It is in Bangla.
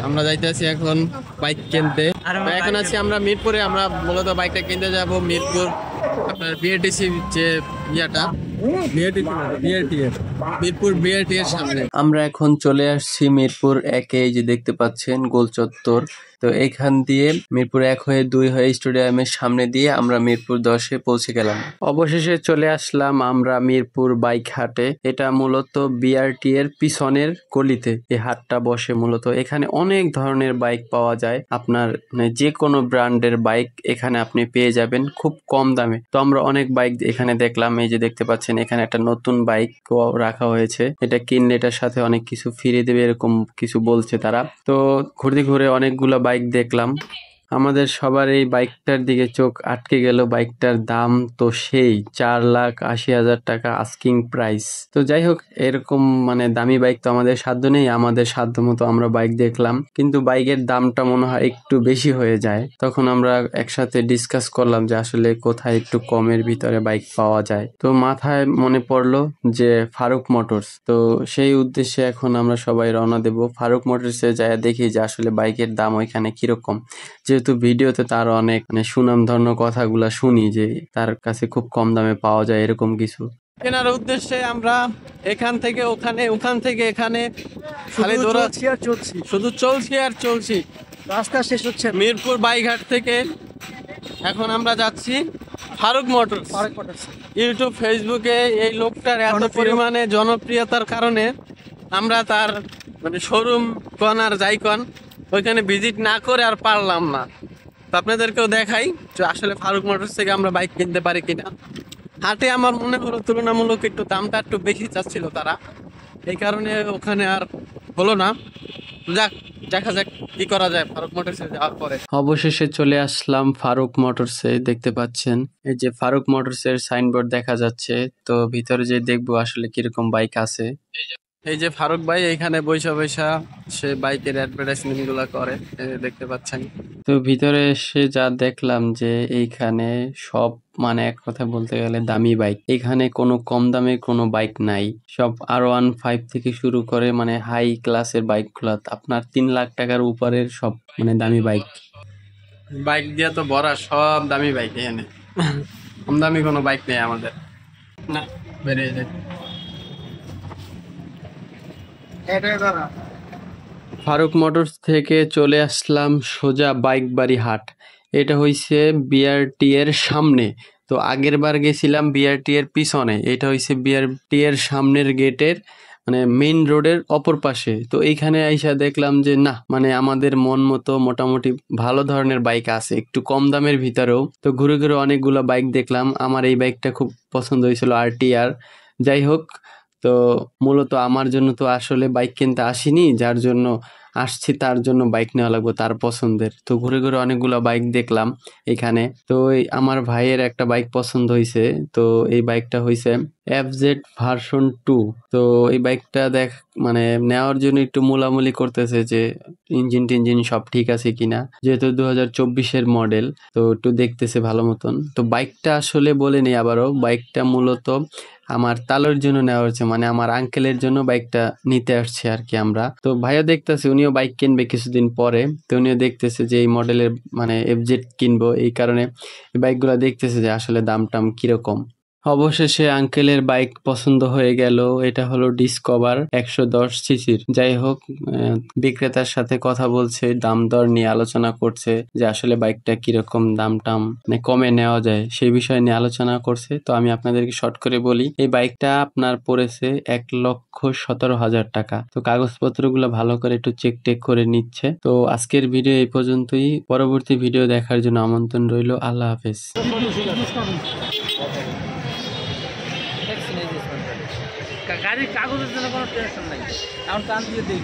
আমরা যাইতেছি এখন বাইক কিনতে। এখন আছি আমরা মিরপুরে। আমরা মূলত বাইকটা কিনতে যাব মিরপুর আপনার বিআরটিসি যে ইয়াটা মিরপুর বিআরটি এর সামনে। আমরা এখন চলে আসছি মিরপুর 1-এ, যে দেখতে পাচ্ছেন গোল চত্বর। তো এখান দিয়ে মিরপুর 1 হয়ে 2 হয়ে স্টেডিয়ামের সামনে দিয়ে আমরা মিরপুর 10-এ পৌঁছে গেলাম। অবশেষে চলে আসলাম আমরা মিরপুর বাইক হাটে। এটা মূলত বিআরটি এর পিছনের গলিতে এই হাটটা বসে। মূলত এখানে অনেক ধরনের বাইক পাওয়া যায়। আপনার যে কোনো ব্র্যান্ডের বাইক এখানে আপনি পেয়ে যাবেন খুব কম দামে। তো আমরা অনেক বাইক এখানে দেখলাম। এই যে দেখতে পাচ্ছেন এখানে একটা নতুন বাইক রাখা হয়েছে। এটা কিনলে এটার সাথে অনেক কিছু ফিরিয়ে দেবে এরকম কিছু বলছে তারা। তো ঘুরে ঘুরে অনেকগুলো বাইক দেখলাম। আমাদের সবার এই বাইকটার দিকে চোখ আটকে গেল। বাইকটার দাম তো সেই 4,80,000 টাকা আস্কিং প্রাইস। তো যাই হোক, এরকম দামি বাইক তো আমাদের সাধ্য নেই। আমাদের সাধ্য মতো আমরা বাইক দেখলাম, কিন্তু বাইকের দামটা মনে হয় একটু বেশি হয়ে যায়। তখন আমরা একসাথে ডিসকাস করলাম যে আসলে কোথায় একটু কমের ভিতরে বাইক পাওয়া যায়। তো মাথায় মনে পড়লো যে ফারুক মোটরস। তো সেই উদ্দেশ্যে এখন আমরা সবাই রওনা দেব। ফারুক মোটরসে যায় দেখি যে আসলে বাইকের দাম ওইখানে কিরকম। যেহেতু ভিডিওতে তার অনেক সুনামধন্য কথাগুলা শুনি যে তার কাছে খুব কম দামে পাওয়া যায় এরকম কিছু। কেনার উদ্দেশ্যে আমরা এখান থেকে ওখানে, ওখান থেকে এখানে খালি দৌড়াচ্ছি আর চলছি, শুধু চলছি আর চলছি। রাস্তা শেষ হচ্ছে মিরপুর বাইঘাট থেকে। এখন আমরা যাচ্ছি ফারুক মোটরস। ইউটিউব ফেসবুকে এই লোকটার এত পরিমাণে জনপ্রিয়তার কারণে আমরা তার শোরুম কন আর যাই কন ওইখানে ভিজিট না করে আর পারলাম না। তো আপনাদেরকেও দেখাই যে আসলে ফারুক মোটরস থেকে আমরা বাইক কিনতে পারি কিনা। হাটে আমার মনে হলো তুলনামূলক একটু দামটা একটু বেশি চাচ্ছিল তারা, এই কারণে ওখানে আর হলো না। যাক, দেখা যাক কি করা যায় ফারুক মোটরসে যাওয়ার পরে। অবশেষে চলে আসলাম ফারুক মোটরসে। দেখতে পাচ্ছেন এই যে ফারুক মোটরসের সাইনবোর্ড দেখা যাচ্ছে। তো ভিতরে যে দেখবো আসলে কিরকম বাইক আছে। এই যে ফারুক ভাই এইখানে বৈশা বৈশা সে বাইকের অ্যাডভার্টাইজমেন্ট গুলা করে, দেখতে পাচ্ছেন। তো ভিতরে এসে যা দেখলাম যে এইখানে সব এক কথা বলতে গেলে দামি বাইক। এখানে কোনো কম দামে কোনো বাইক নাই। সব R15 থেকে শুরু করে হাই ক্লাসের বাইক গুলা আপনার 3 লাখ টাকার উপরের সব দামি বাইক। বাইক দিয়া তো ভরা, সব দামি বাইক এখানে। কম দামি কোনো বাইক নেই আমাদের। না, বেরিয়ে যায়। ফারুক মোটরস থেকে চলে আসলাম সোজা বাইক বাড়ি হাট। এটা হইছে বিআরটি এর সামনে। তো আগের বার গেছিলাম বিআরটি এর পিছনে, এটা হইছে বিআরটি এর সামনের গেটের মেইন রোডের অপর পাশে। তো এইখানে আইসা দেখলাম যে না আমাদের মন মতো মোটামুটি ভালো ধরনের বাইক আছে একটু কম দামের ভিতরেও। তো ঘুরে ঘুরে অনেকগুলো বাইক দেখলাম। আমার এই বাইকটা খুব পছন্দ হয়েছিল, RTR। যাই হোক, তো মূলত আমার জন্য তো আসলে বাইক কিনতে আসিনি, যার জন্য আসছি তার জন্য বাইক নেওয়া লাগবে তার পছন্দের। তো ঘুরে ঘুরে অনেকগুলো বাইক দেখলাম এখানে। তো আমার ভাইয়ের একটা বাইক পছন্দ হয়েছে। তো এই বাইকটা হয়েছে FZ ভার্সন 2। তো এই বাইকটা নেওয়ার জন্য একটু মোলামুলি করতেছে যে ইঞ্জিন টিঞ্জিন সব ঠিক আছে কিনা, যেহেতু 2024-এর মডেল। তো একটু দেখতেছে ভালো মতন। তো বাইকটা আসলে বলে নেই আবারও, বাইকটা মূলত আমার তালের জন্য নেওয়া হচ্ছে, আমার আঙ্কেলের জন্য বাইকটা নিতে আসছে আর কি আমরা। তো ভাইয়া দেখতেছে উনিও বাইক কিনবে কিছুদিন পরে। তো উনিও দেখতেছে যে এই মডেলের FZ কিনবো, এই কারণে এই বাইকগুলা দেখতেছে যে আসলে দাম টাম কিরকম। অবশেষে আঙ্কেলের বাইক পছন্দ হয়ে গেল। এটা হলো ডিসকভার 110 সিসির। যাই হোক, বিক্রেতার সাথে কথা বলছে, দাম দর নিয়ে আলোচনা করছে যে আসলে বাইকটা কিরকম দাম টাম কমে নেওয়া যায় সেই বিষয় নিয়ে আলোচনা করছে। তো আমি আপনাদেরকে শর্ট করে বলি, এই বাইকটা আপনার পড়েছে 1,17,000 টাকা। তো কাগজপত্রগুলো ভালো করে একটু চেক টেক করে নিচ্ছে। তো আজকের ভিডিও এই পর্যন্তই। পরবর্তী ভিডিও দেখার জন্য আমন্ত্রণ রইল। আল্লাহ হাফেজ। গাড়ির কাগজের জন্য কোনো টেনশন নাই, এখন টান দিয়ে দিই।